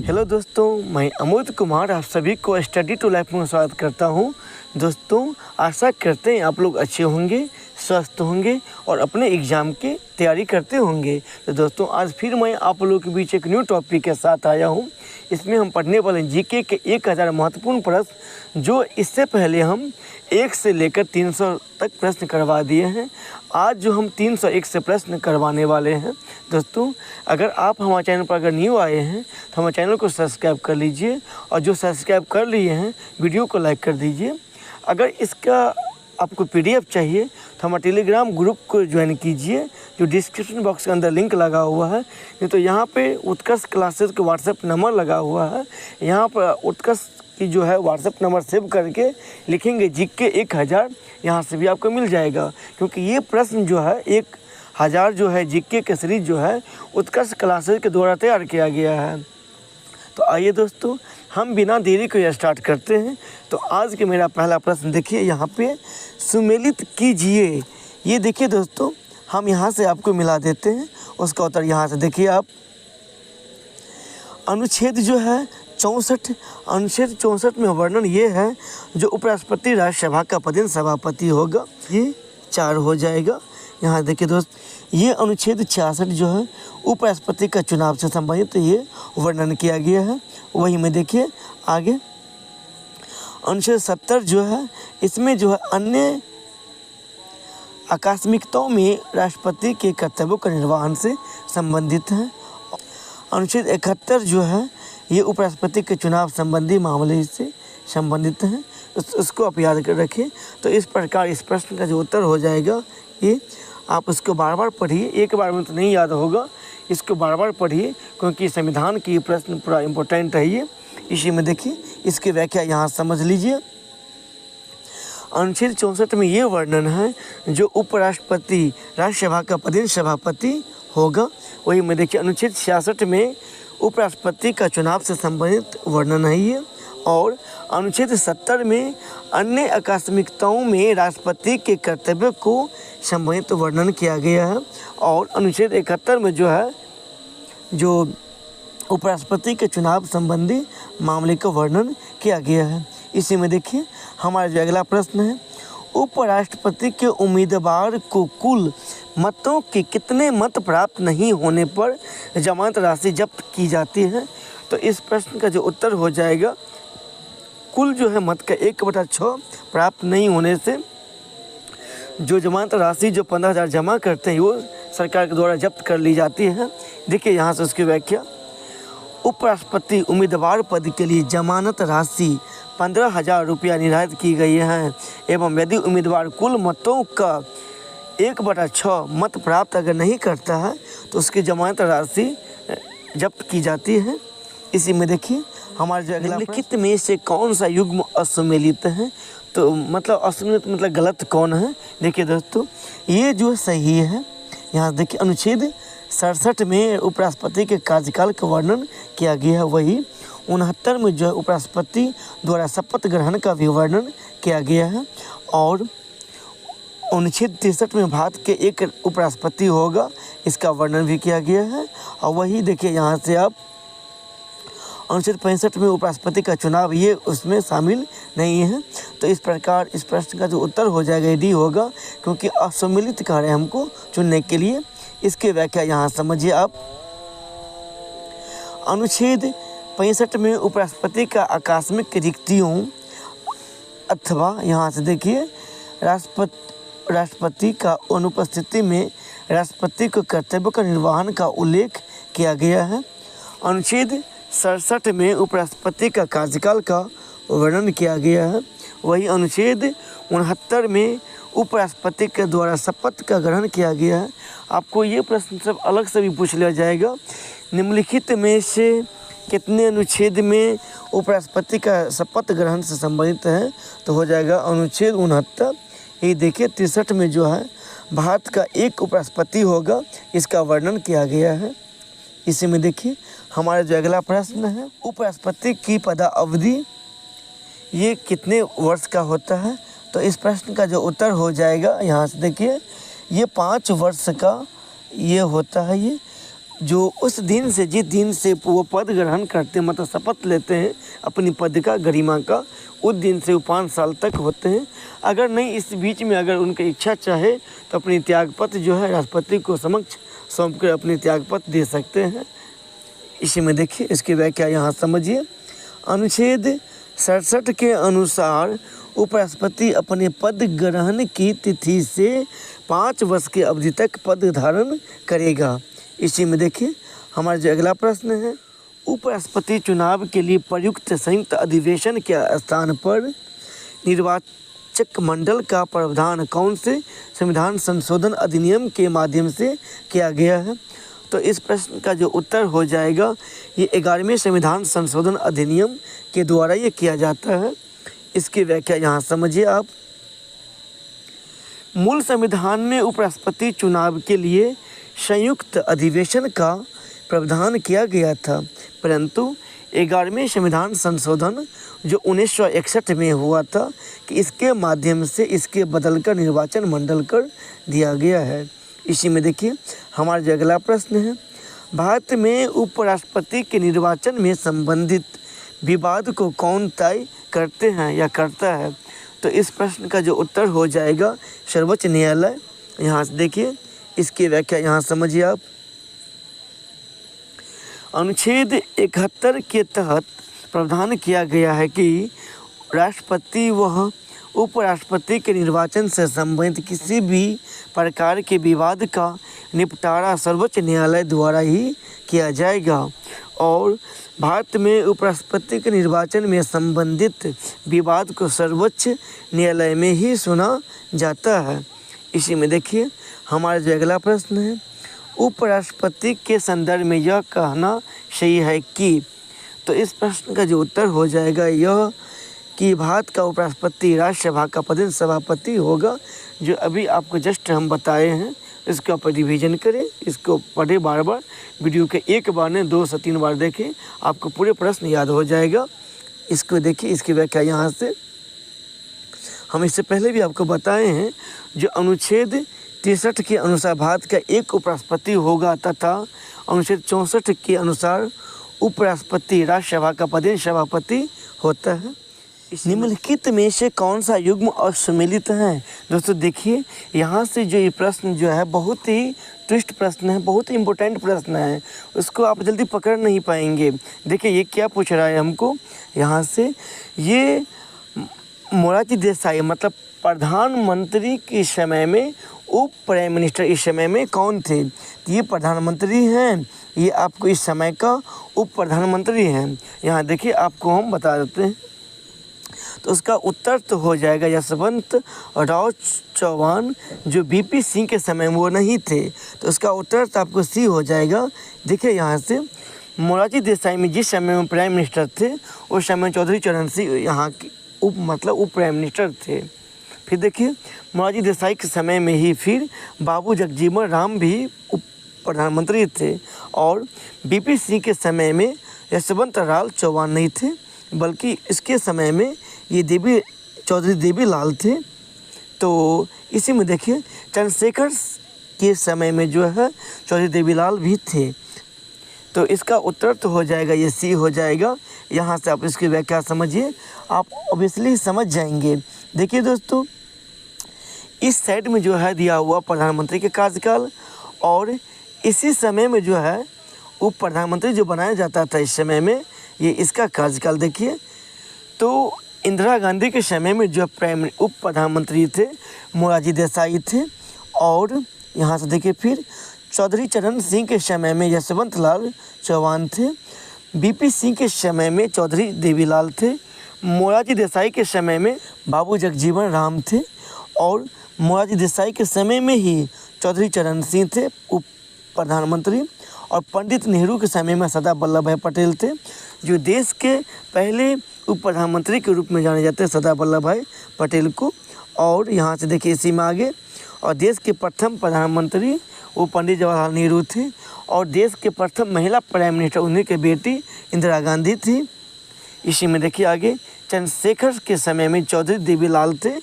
Hello दोस्तों, मैं अमोद कुमार आप सभी को स्टडी टू लाइफ में स्वागत करता हूं। दोस्तों, आशा करते हैं आप लोग अच्छे होंगे, स्वस्थ होंगे और अपने एग्ज़ाम की तैयारी करते होंगे। तो दोस्तों, आज फिर मैं आप लोगों के बीच एक न्यू टॉपिक के साथ आया हूं। इसमें हम पढ़ने वाले जीके के 1000 महत्वपूर्ण प्रश्न, जो इससे पहले हम 1 से लेकर 300 तक प्रश्न करवा दिए हैं। आज जो हम 301 से प्रश्न करवाने वाले हैं। दोस्तों, अगर आप हमारे चैनल पर अगर न्यू आए हैं तो हमारे चैनल को सब्सक्राइब कर लीजिए, और जो सब्सक्राइब कर लिए हैं वीडियो को लाइक कर दीजिए। अगर इसका आपको PDF चाहिए तो हमारे टेलीग्राम ग्रुप को ज्वाइन कीजिए, जो डिस्क्रिप्शन बॉक्स के अंदर लिंक लगा हुआ है। नहीं तो यहाँ पे उत्कर्ष क्लासेस का व्हाट्सएप नंबर लगा हुआ है। यहाँ पर उत्कर्ष की जो है व्हाट्सएप नंबर सेव करके लिखेंगे जीके 1000, यहाँ से भी आपको मिल जाएगा। क्योंकि ये प्रश्न जो है 1000 जो है जीके के सीरीज जो है उत्कर्ष क्लासेस के द्वारा तैयार किया गया है। तो आइए दोस्तों, हम बिना देरी को स्टार्ट करते हैं। तो आज के मेरा पहला प्रश्न देखिए, यहाँ पे सुमेलित कीजिए। ये देखिए दोस्तों, हम यहाँ से आपको मिला देते हैं, उसका उत्तर यहाँ से देखिए आप। अनुच्छेद जो है 64, अनुच्छेद 64 में वर्णन ये है, जो उपराष्ट्रपति राज्यसभा का पदेन सभापति होगा, ये 4 हो जाएगा। यहाँ देखिए दोस्त, ये अनुच्छेद 66 जो है उपराष्ट्रपति का चुनाव से संबंधित ये वर्णन किया गया है। वही में देखिए आगे अनुच्छेद 70 जो है, इसमें जो है अन्य आकस्मिकताओं में राष्ट्रपति के कर्तव्यों का निर्वहन से संबंधित है। अनुच्छेद 71 जो है, ये उपराष्ट्रपति के चुनाव संबंधी मामले से संबंधित है। उसको आप याद कर रखें। तो इस प्रकार इस प्रश्न का जो उत्तर हो जाएगा, ये आप उसको बार बार पढ़िए, एक बार में तो नहीं याद होगा, इसको बार बार पढ़िए, क्योंकि संविधान की प्रश्न पूरा इम्पोर्टेंट है ये। इसी में देखिए इसकी व्याख्या यहाँ समझ लीजिए। अनुच्छेद 64 में ये वर्णन है, जो उपराष्ट्रपति राज्यसभा का पदेन सभापति होगा। वही में देखिए अनुच्छेद 66 में उपराष्ट्रपति का चुनाव से संबंधित वर्णन है ये। और अनुच्छेद 70 में अन्य आकस्मिकताओं में राष्ट्रपति के कर्तव्य को संबंधित वर्णन किया गया है। और अनुच्छेद 71 में जो है, जो उपराष्ट्रपति के चुनाव संबंधी मामले का वर्णन किया गया है। इसी में देखिए हमारा जो अगला प्रश्न है, उपराष्ट्रपति के उम्मीदवार को कुल मतों के कितने मत प्राप्त नहीं होने पर जमानत राशि जब्त की जाती है। तो इस प्रश्न का जो उत्तर हो जाएगा, कुल जो है मत का 1/6 प्राप्त नहीं होने से जो जमानत राशि जो 15,000 जमा करते हैं, वो सरकार के द्वारा जब्त कर ली जाती है। देखिए यहाँ से उसकी व्याख्या, उपराष्ट्रपति उम्मीदवार पद के लिए जमानत राशि 15,000 रुपया निर्धारित की गई है, एवं यदि उम्मीदवार कुल मतों का 1/6 मत प्राप्त अगर नहीं करता है तो उसकी जमानत राशि जब्त की जाती है। इसी में देखिए हमारे जो अगला, निम्नलिखित में से कौन सा युग्म असम्मिलित है। तो मतलब असम्मिलित मतलब गलत कौन है। देखिए दोस्तों, ये जो सही है, यहाँ देखिए अनुच्छेद 67 में उपराष्ट्रपति के कार्यकाल का वर्णन किया गया है। वही 69 में जो है उपराष्ट्रपति द्वारा शपथ ग्रहण का भी वर्णन किया गया है। और अनुच्छेद 63 में भारत के एक उपराष्ट्रपति होगा, इसका वर्णन भी किया गया है। और वही देखिए यहाँ से आप अनुच्छेद 65 में उपराष्ट्रपति का चुनाव, ये उसमें शामिल नहीं है। तो इस प्रकार इस प्रश्न का जो उत्तर हो जाएगा डी होगा, क्योंकि असम्मिलित कह रहे हैं हमको चुनने के लिए। इसकी व्याख्या यहाँ समझिए आप। अनुच्छेद 65 में उपराष्ट्रपति का आकस्मिक रिक्तियों अथवा यहाँ से देखिए राष्ट्रपति का अनुपस्थिति में राष्ट्रपति को कर्तव्य का निर्वहन का उल्लेख किया गया है। अनुच्छेद 67 में उपराष्ट्रपति का कार्यकाल का वर्णन किया गया है। वही अनुच्छेद 69 में उपराष्ट्रपति के द्वारा शपथ का ग्रहण किया गया है। आपको ये प्रश्न सब अलग से भी पूछ लिया जाएगा, निम्नलिखित में से कितने अनुच्छेद में उपराष्ट्रपति का शपथ ग्रहण से संबंधित है। तो हो जाएगा अनुच्छेद 69। ये देखिए 63 में जो है भारत का एक उपराष्ट्रपति होगा, इसका वर्णन किया गया है। इसी में देखिए हमारा जो अगला प्रश्न है, उपराष्ट्रपति की पदावधि ये कितने वर्ष का होता है। तो इस प्रश्न का जो उत्तर हो जाएगा, यहाँ से देखिए ये 5 वर्ष का ये होता है। ये जो उस दिन से जिस दिन से वो पद ग्रहण करते हैं, मतलब शपथ लेते हैं अपनी पद का, गरिमा का, उस दिन से वो 5 साल तक होते हैं। अगर नहीं इस बीच में अगर उनकी इच्छा चाहे तो अपनी त्यागपत्र जो है राष्ट्रपति को समक्ष सौंप कर अपनी त्यागपत्र दे सकते हैं। इसी में देखिए इसकी व्याख्या यहाँ समझिए। अनुच्छेद 67 के अनुसार उपराष्ट्रपति अपने पद ग्रहण की तिथि से 5 वर्ष की अवधि तक पद धारण करेगा। इसी में देखिए हमारा जो अगला प्रश्न है, उपराष्ट्रपति चुनाव के लिए प्रयुक्त संयुक्त अधिवेशन के स्थान पर निर्वाचक मंडल का प्रावधान कौन से संविधान संशोधन अधिनियम के माध्यम से किया गया है? तो इस प्रश्न का जो उत्तर हो जाएगा ये 11वें संविधान संशोधन अधिनियम के द्वारा ये किया जाता है। इसकी व्याख्या यहाँ समझिए आप। मूल संविधान में उपराष्ट्रपति चुनाव के लिए संयुक्त अधिवेशन का प्रावधान किया गया था, परंतु 11वें संविधान संशोधन जो 1961 में हुआ था कि इसके माध्यम से इसके बदलकर निर्वाचन मंडल कर दिया गया है। इसी में देखिए हमारा जो अगला प्रश्न है, भारत में उपराष्ट्रपति के निर्वाचन में संबंधित विवाद को कौन तय करते हैं या करता है? तो इस प्रश्न का जो उत्तर हो जाएगा सर्वोच्च न्यायालय। यहाँ से देखिए इसकी व्याख्या यहाँ समझिए आप। अनुच्छेद 71 के तहत प्रावधान किया गया है कि राष्ट्रपति व उपराष्ट्रपति के निर्वाचन से संबंधित किसी भी प्रकार के विवाद का निपटारा सर्वोच्च न्यायालय द्वारा ही किया जाएगा और भारत में उपराष्ट्रपति के निर्वाचन में संबंधित विवाद को सर्वोच्च न्यायालय में ही सुना जाता है। इसी में देखिए हमारा जो अगला प्रश्न है, उपराष्ट्रपति के संदर्भ में यह कहना सही है कि? तो इस प्रश्न का जो उत्तर हो जाएगा यह कि भारत का उपराष्ट्रपति राज्यसभा का पदेन सभापति होगा, जो अभी आपको जस्ट हम बताए हैं। इसको आप रिवीजन करें, इसको पढ़े बार बार, वीडियो के एक बार ने 2 से 3 बार देखें, आपको पूरे प्रश्न याद हो जाएगा। इसको देखिए इसकी व्याख्या यहाँ से हम इससे पहले भी आपको बताए हैं। जो अनुच्छेद 63 के अनुसार भारत का एक उपराष्ट्रपति होगा तथा अनुच्छेद 64 के अनुसार उपराष्ट्रपति राज्यसभा का पदेन सभापति होता है। निम्नलिखित में से कौन सा युग्म असम्मिलित है? दोस्तों देखिए यहाँ से जो ये प्रश्न जो है बहुत ही ट्विस्ट प्रश्न है, बहुत ही इम्पोर्टेंट प्रश्न है, उसको आप जल्दी पकड़ नहीं पाएंगे। देखिए ये क्या पूछ रहा है हमको यहाँ से, ये मोरारजी देसाई मतलब प्रधानमंत्री के समय में उप प्राइम मिनिस्टर इस समय में कौन थे? तो ये प्रधानमंत्री हैं, ये आपको इस समय का उप प्रधानमंत्री हैं। यहाँ देखिए आपको हम बता देते हैं, तो उसका उत्तर तो हो जाएगा यशवंत राव चौहान, जो बीपी सिंह के समय में वो नहीं थे, तो उसका उत्तर तो आपको सी हो जाएगा। देखिए यहाँ से मोरारजी देसाई में जिस समय में प्राइम मिनिस्टर थे उस समय चौधरी चरण सिंह यहाँ के उप प्राइम मिनिस्टर थे। फिर देखिए मोरारजी देसाई के समय में ही फिर बाबू जगजीवन राम भी उप प्रधानमंत्री थे और बीपी सिंह के समय में यशवंत राव चौहान नहीं थे, बल्कि इसके समय में ये चौधरी देवीलाल थे। तो इसी में देखिए चंद्रशेखर के समय में जो है चौधरी देवीलाल भी थे। तो इसका उत्तर तो हो जाएगा ये सी हो जाएगा। यहाँ से आप इसकी व्याख्या समझिए, आप ऑब्वियसली समझ जाएंगे। देखिए दोस्तों इस साइड में जो है दिया हुआ प्रधानमंत्री के कार्यकाल और इसी समय में जो है उप प्रधानमंत्री जो बनाया जाता था इस समय में, ये इसका कार्यकाल देखिए। तो इंदिरा गांधी के समय में जो उप प्रधानमंत्री थे मोरारजी देसाई थे और यहाँ से देखिए फिर चौधरी चरण सिंह के समय में यशवंत लाल चौहान थे, बीपी सिंह के समय में चौधरी देवीलाल थे, मोरारजी देसाई के समय में बाबू जगजीवन राम थे और मोरारजी देसाई के समय में ही चौधरी चरण सिंह थे उप प्रधानमंत्री और पंडित नेहरू के समय में सरदार वल्लभ भाई पटेल थे, जो देश के पहले उप प्रधानमंत्री के रूप में जाने जाते हैं सरदार वल्लभ भाई पटेल को। और यहाँ से देखिए इसी में आगे, और देश के प्रथम प्रधानमंत्री वो पंडित जवाहरलाल नेहरू थे और देश के प्रथम महिला प्राइम मिनिस्टर उन्हीं की बेटी इंदिरा गांधी थी। इसी में देखिए आगे चंद्रशेखर के समय में चौधरी देवीलाल थे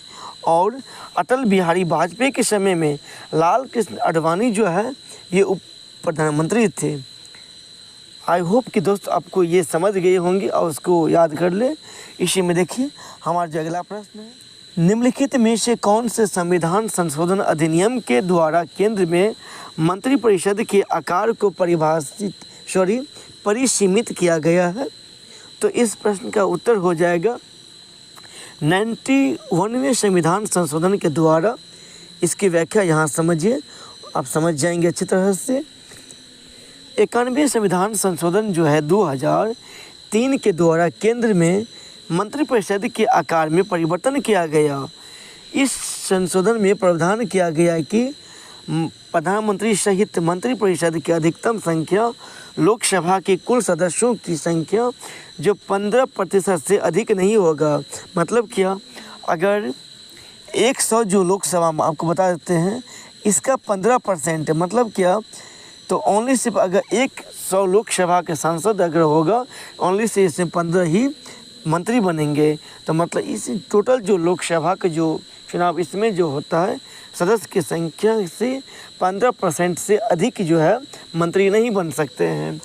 और अटल बिहारी वाजपेयी के समय में लाल कृष्ण आडवाणी जो है ये उप प्रधानमंत्री थे। आई होप कि दोस्त आपको ये समझ गए होंगे और उसको याद कर ले। इसी में देखिए हमारा जो अगला प्रश्न है, निम्नलिखित में से कौन से संविधान संशोधन अधिनियम के द्वारा केंद्र में मंत्रिपरिषद के आकार को परिसीमित किया गया है? तो इस प्रश्न का उत्तर हो जाएगा 91वें संविधान संशोधन के द्वारा। इसकी व्याख्या यहाँ समझिए, आप समझ जाएंगे अच्छी तरह से। 91वें संविधान संशोधन जो है 2003 के द्वारा केंद्र में मंत्रिपरिषद के आकार में परिवर्तन किया गया। इस संशोधन में प्रावधान किया गया है कि प्रधानमंत्री सहित मंत्रिपरिषद की अधिकतम संख्या लोकसभा के कुल सदस्यों की संख्या जो 15% से अधिक नहीं होगा। मतलब क्या, अगर 100 जो लोकसभा में आपको बता देते हैं इसका 15% मतलब क्या, तो ओनली सिर्फ अगर 100 लोकसभा के सांसद अगर होगा ओनली से इसमें 15 ही मंत्री बनेंगे। तो मतलब इस टोटल जो लोकसभा का जो चुनाव इसमें जो होता है सदस्य की संख्या से 15% से अधिक जो है मंत्री नहीं बन सकते हैं।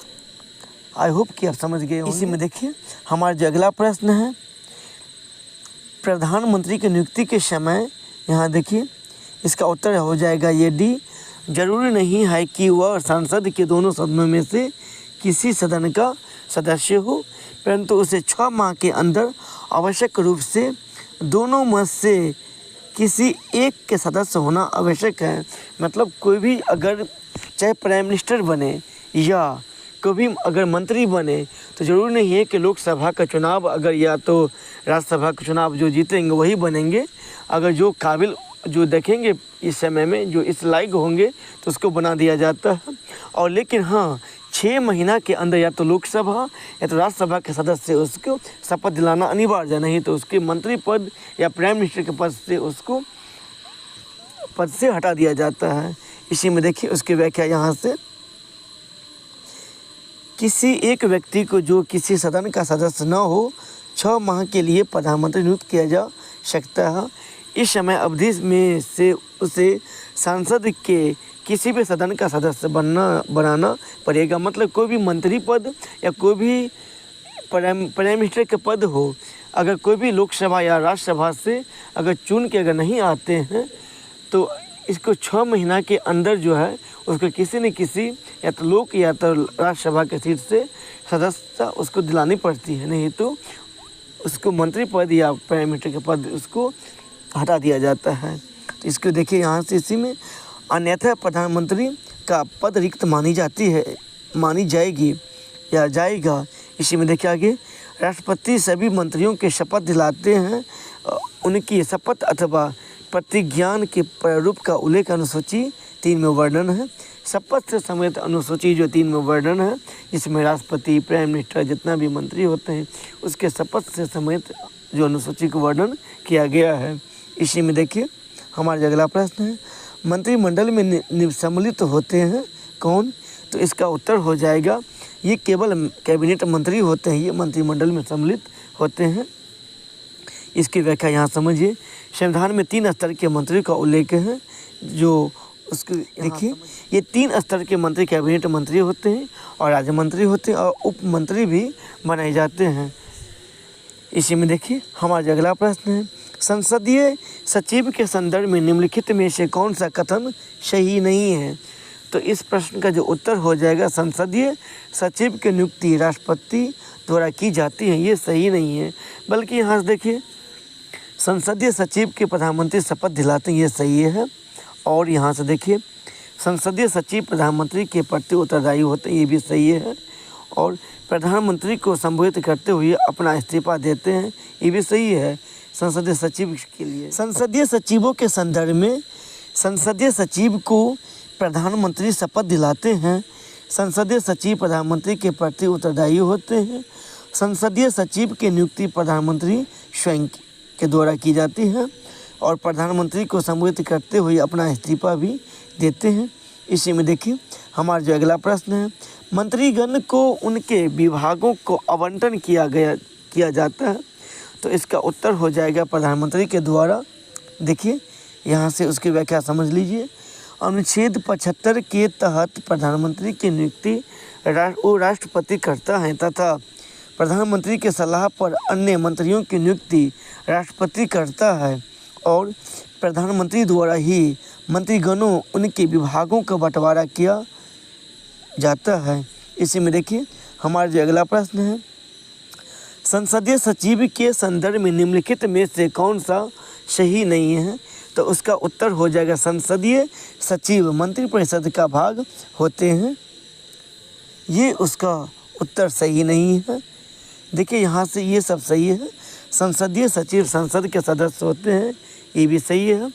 आई होप कि आप समझ गए होंगे। इसी में देखिए हमारा जो अगला प्रश्न है, प्रधानमंत्री की नियुक्ति के समय, यहाँ देखिए इसका उत्तर हो जाएगा ये डी। जरूरी नहीं है कि वह संसद के दोनों सदनों में से किसी सदन का सदस्य हो, परंतु उसे 6 माह के अंदर आवश्यक रूप से दोनों में से किसी एक के सदस्य होना आवश्यक है। मतलब कोई भी अगर चाहे प्राइम मिनिस्टर बने या कोई भी अगर मंत्री बने तो ज़रूरी नहीं है कि लोकसभा का चुनाव अगर या तो राज्यसभा का चुनाव जो जीतेंगे वही बनेंगे। अगर जो काबिल जो देखेंगे इस समय में जो इस लायक होंगे तो उसको बना दिया जाता है। और लेकिन हाँ 6 महीना के अंदर या तो लोकसभा या तो राज्यसभा के सदस्य उसको शपथ दिलाना अनिवार्य, नहीं तो उसके मंत्री पद या प्राइम मिनिस्टर के पद से उसको पद से हटा दिया जाता है। इसी में देखिए उसकी व्याख्या यहाँ से, किसी एक व्यक्ति को जो किसी सदन का सदस्य न हो 6 माह के लिए प्रधानमंत्री नियुक्त किया जा सकता है। इस समय अवधि में से उसे सांसद के किसी भी सदन का सदस्य बनाना पड़ेगा। मतलब कोई भी मंत्री पद या कोई भी प्राइम मिनिस्टर के पद हो, अगर कोई भी लोकसभा या राज्यसभा से अगर चुन के अगर नहीं आते हैं तो इसको 6 महीना के अंदर जो है उसको किसी न किसी या तो लोक या तो राज्यसभा के सीट से सदस्यता उसको दिलानी पड़ती है, नहीं तो उसको मंत्री पद या प्राइम मिनिस्टर के पद उसको हटा दिया जाता है। तो इसको देखिए यहाँ से, इसी में अन्यथा प्रधानमंत्री का पद रिक्त मानी जाएगी या जाएगा। इसी में देखिए आगे, राष्ट्रपति सभी मंत्रियों के शपथ दिलाते हैं। उनकी शपथ अथवा प्रतिज्ञान के प्रारूप का उल्लेख अनुसूची 3 में वर्णन है। शपथ से समेत अनुसूची जो 3 में वर्णन है, जिसमें राष्ट्रपति प्राइम मिनिस्टर जितना भी मंत्री होते हैं उसके शपथ से समेत जो अनुसूची का वर्णन किया गया है। इसी में देखिए हमारा अगला प्रश्न है, मंत्रिमंडल में सम्मिलित होते हैं कौन? तो इसका उत्तर हो जाएगा ये केवल कैबिनेट मंत्री होते हैं, ये मंत्रिमंडल में सम्मिलित होते हैं। इसकी व्याख्या यहाँ समझिए, संविधान में 3 स्तर के मंत्री का उल्लेख है। जो उसको देखिए ये 3 स्तर के मंत्री कैबिनेट मंत्री होते हैं और राज्य मंत्री होते हैं और उप मंत्री भी बनाए जाते हैं। इसी में देखिए हमारा अगला प्रश्न है, संसदीय सचिव के संदर्भ में निम्नलिखित में से कौन सा कथन सही नहीं है? तो इस प्रश्न का जो उत्तर हो जाएगा, संसदीय सचिव की नियुक्ति राष्ट्रपति द्वारा की जाती है, ये सही नहीं है। बल्कि यहाँ से देखिए संसदीय सचिव के प्रधानमंत्री शपथ दिलाते हैं, ये सही है। और यहाँ से देखिए संसदीय सचिव प्रधानमंत्री के प्रति उत्तरदायी होते हैं, ये भी सही है। और प्रधानमंत्री को संबोधित करते हुए अपना इस्तीफा देते हैं, ये भी सही है संसदीय सचिव के लिए। संसदीय सचिवों के संदर्भ में संसदीय सचिव को प्रधानमंत्री शपथ दिलाते हैं। संसदीय सचिव प्रधानमंत्री के प्रति उत्तरदायी होते हैं। संसदीय सचिव की नियुक्ति प्रधानमंत्री स्वयं के द्वारा की जाती है और प्रधानमंत्री को संबोधित करते हुए अपना इस्तीफा भी देते हैं। इसी में देखिए हमारा जो अगला प्रश्न है, मंत्रीगण को उनके विभागों को आवंटन किया जाता है। तो इसका उत्तर हो जाएगा प्रधानमंत्री के द्वारा। देखिए यहाँ से उसकी व्याख्या समझ लीजिए, अनुच्छेद 75 के तहत प्रधानमंत्री की नियुक्ति वो राष्ट्रपति करता है तथा प्रधानमंत्री के सलाह पर अन्य मंत्रियों की नियुक्ति राष्ट्रपति करता है और प्रधानमंत्री द्वारा ही मंत्रीगणों उनके विभागों का बंटवारा किया जाता है। इसी में देखिए हमारा जो अगला प्रश्न है, संसदीय सचिव के संदर्भ में निम्नलिखित में से कौन सा सही नहीं है? तो उसका उत्तर हो जाएगा संसदीय सचिव मंत्रिपरिषद का भाग होते हैं, ये उसका उत्तर सही नहीं है। देखिए यहाँ से ये सब सही है। संसदीय सचिव संसद के सदस्य होते हैं, ये भी सही है।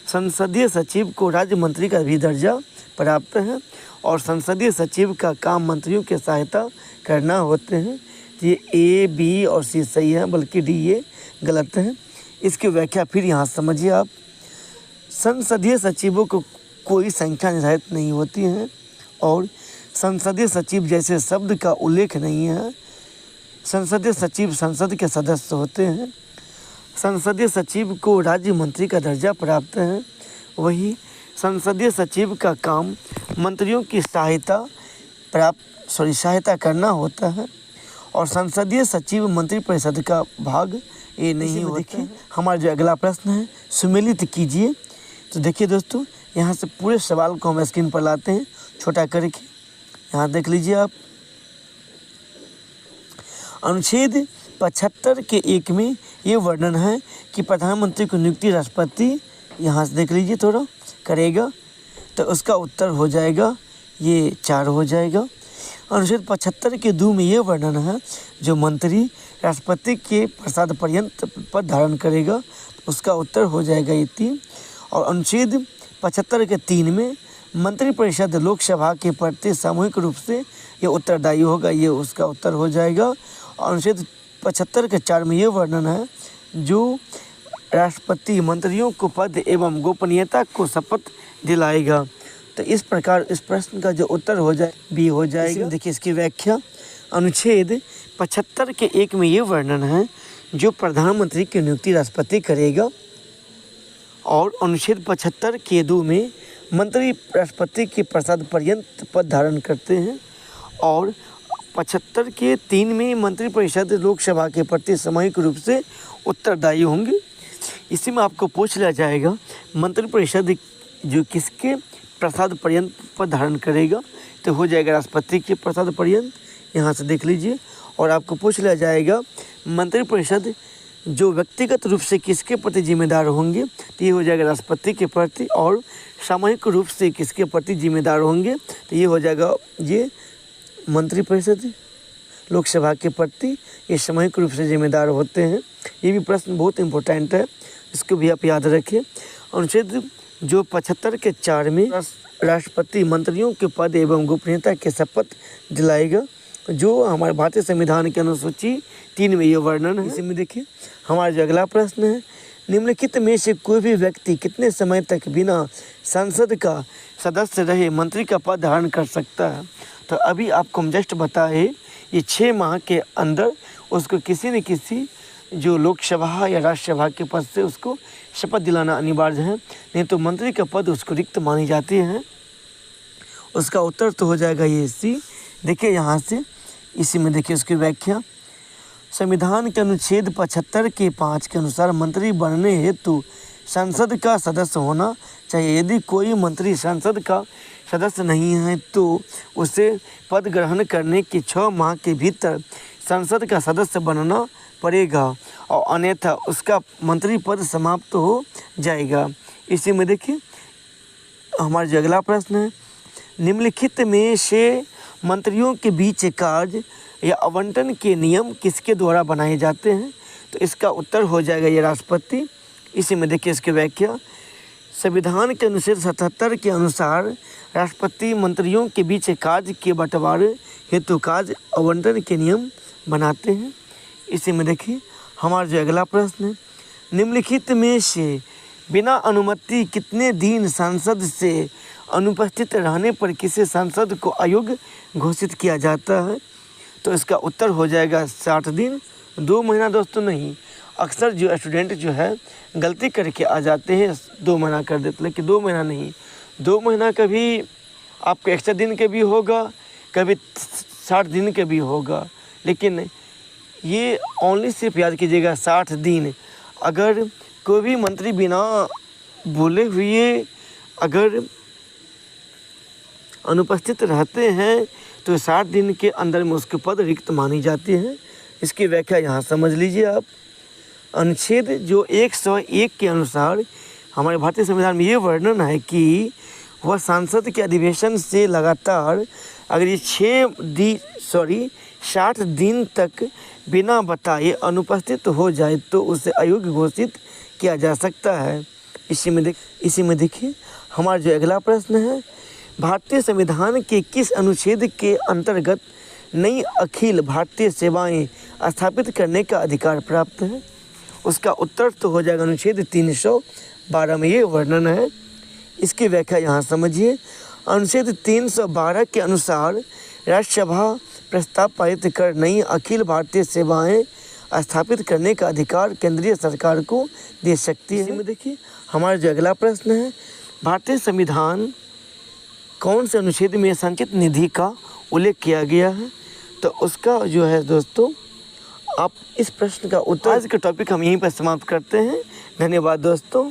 संसदीय सचिव को राज्य मंत्री का भी दर्जा प्राप्त है और संसदीय सचिव का काम मंत्रियों की सहायता करना होते हैं। ये ए, बी और सी सही है, बल्कि डी ये गलत है। इसकी व्याख्या फिर यहाँ समझिए आप। संसदीय सचिवों को कोई संख्या निर्धारित नहीं होती है और संसदीय सचिव जैसे शब्द का उल्लेख नहीं है। संसदीय सचिव संसद के सदस्य होते हैं। संसदीय सचिव को राज्य मंत्री का दर्जा प्राप्त है। वही संसदीय सचिव का काम मंत्रियों की सहायता करना होता है और संसदीय सचिव मंत्रिपरिषद का भाग ये नहीं होता है। हमारा जो अगला प्रश्न है सुमेलित कीजिए। तो देखिए दोस्तों, यहाँ से पूरे सवाल को हम स्क्रीन पर लाते हैं छोटा करके। यहाँ देख लीजिए आप। अनुच्छेद 75 के 1 में ये वर्णन है कि प्रधानमंत्री को नियुक्ति राष्ट्रपति, यहाँ से देख लीजिए थोड़ा, करेगा। तो उसका उत्तर हो जाएगा ये 4 हो जाएगा। अनुच्छेद 75 के 2 में ये वर्णन है जो मंत्री राष्ट्रपति के प्रसाद पर्यंत पद धारण करेगा, उसका उत्तर हो जाएगा ये 3। और अनुच्छेद 75 के 3 में मंत्रिपरिषद लोकसभा के प्रति सामूहिक रूप से ये उत्तरदायी होगा, ये उसका उत्तर हो जाएगा। और अनुच्छेद 75 के 4 में ये वर्णन है जो राष्ट्रपति मंत्रियों को पद एवं गोपनीयता को शपथ दिलाएगा। तो इस प्रकार इस प्रश्न का जो उत्तर हो जाए बी हो जाएगा। देखिए इसकी व्याख्या। अनुच्छेद 75 के 1 में ये वर्णन है जो प्रधानमंत्री की नियुक्ति राष्ट्रपति करेगा और अनुच्छेद 75 के 2 में मंत्री राष्ट्रपति के प्रसाद पर्यंत पद धारण करते हैं और 75 के 3 में मंत्रिपरिषद लोकसभा के प्रति सामूहिक रूप से उत्तरदायी होंगे। इसी में आपको पूछ लिया जाएगा मंत्रिपरिषद जो किसके प्रसाद पर्यंत पद धारण करेगा, तो हो जाएगा राष्ट्रपति के प्रसाद पर्यंत, यहाँ से देख लीजिए। और आपको पूछ लिया जाएगा मंत्रिपरिषद जो व्यक्तिगत रूप से किसके प्रति जिम्मेदार होंगे, तो ये हो जाएगा राष्ट्रपति के प्रति। और सामूहिक रूप से किसके प्रति जिम्मेदार होंगे, तो ये हो जाएगा ये मंत्रिपरिषद लोकसभा के प्रति ये सामूहिक रूप से जिम्मेदार होते हैं। ये भी प्रश्न बहुत इंपॉर्टेंट है, इसको भी आप याद रखें। अनुच्छेद जो 75 के 4 में राष्ट्रपति मंत्रियों के पद एवं गोपनीयता के शपथ दिलाएगा, जो हमारे भारतीय संविधान के अनुसूची 3 में ये वर्णन है। इसी में देखिए हमारा जो अगला प्रश्न है, निम्नलिखित में से कोई भी व्यक्ति कितने समय तक बिना संसद का सदस्य रहे मंत्री का पद धारण कर सकता है? तो अभी आपको हम जस्ट बताए ये 6 माह के अंदर उसको किसी न किसी जो लोकसभा या राज्यसभा के पद से उसको शपथ दिलाना अनिवार्य है, नहीं तो मंत्री का पद उसको रिक्त मानी जाती है। उसका उत्तर तो हो जाएगा ये सी। देखिए यहाँ से इसी में देखिए उसकी व्याख्या। संविधान के अनुच्छेद 75 के 5 के अनुसार मंत्री बनने हेतु संसद का सदस्य होना चाहिए। यदि कोई मंत्री संसद का सदस्य नहीं है तो उसे पद ग्रहण करने के 6 माह के भीतर संसद का सदस्य बनना पड़ेगा और अन्यथा उसका मंत्री पद समाप्त हो जाएगा। इसी में देखिए हमारा जो अगला प्रश्न है, निम्नलिखित में से मंत्रियों के बीच कार्य या आवंटन के नियम किसके द्वारा बनाए जाते हैं? तो इसका उत्तर हो जाएगा ये राष्ट्रपति। इसी में देखिए इसकी व्याख्या। संविधान के अनुच्छेद 77 के अनुसार राष्ट्रपति मंत्रियों के बीच कार्य के बंटवारे हेतु कार्य आवंटन के नियम बनाते हैं। इसी में देखिए हमारा जो अगला प्रश्न है, निम्नलिखित में से बिना अनुमति कितने दिन संसद से अनुपस्थित रहने पर किसी सांसद को अयोग्य घोषित किया जाता है? तो इसका उत्तर हो जाएगा 60 दिन। 2 महीना दोस्तों नहीं, अक्सर जो स्टूडेंट जो है गलती करके आ जाते हैं 2 महीना कर देते, लेकिन 2 महीना नहीं, 2 महीना का भी आपको एक्स्ट्रा दिन के भी होगा, कभी 60 दिन के भी होगा, लेकिन ये ओनली सिर्फ याद कीजिएगा 60 दिन। अगर कोई भी मंत्री बिना बोले हुए अगर अनुपस्थित रहते हैं तो 60 दिन के अंदर में उसके पद रिक्त मानी जाती है। इसकी व्याख्या यहाँ समझ लीजिए आप। अनुच्छेद जो 101 के अनुसार हमारे भारतीय संविधान में ये वर्णन है कि वह सांसद के अधिवेशन से लगातार अगर ये 60 दिन तक बिना बताए अनुपस्थित हो जाए तो उसे अयोग्य घोषित किया जा सकता है। इसी में देखिए हमारा जो अगला प्रश्न है, भारतीय संविधान के किस अनुच्छेद के अंतर्गत नई अखिल भारतीय सेवाएं स्थापित करने का अधिकार प्राप्त है? उसका उत्तर तो हो जाएगा अनुच्छेद 312 में ये वर्णन है। इसकी व्याख्या यहाँ समझिए। अनुच्छेद 312 के अनुसार राज्यसभा प्रस्ताव पारित कर नई अखिल भारतीय सेवाएं स्थापित करने का अधिकार केंद्रीय सरकार को दे सकती है। इसमें देखिए हमारा जो अगला प्रश्न है, भारतीय संविधान कौन से अनुच्छेद में संचित निधि का उल्लेख किया गया है? तो उसका जो है दोस्तों, आप इस प्रश्न का उत्तर, आज का टॉपिक हम यहीं पर समाप्त करते हैं। धन्यवाद दोस्तों।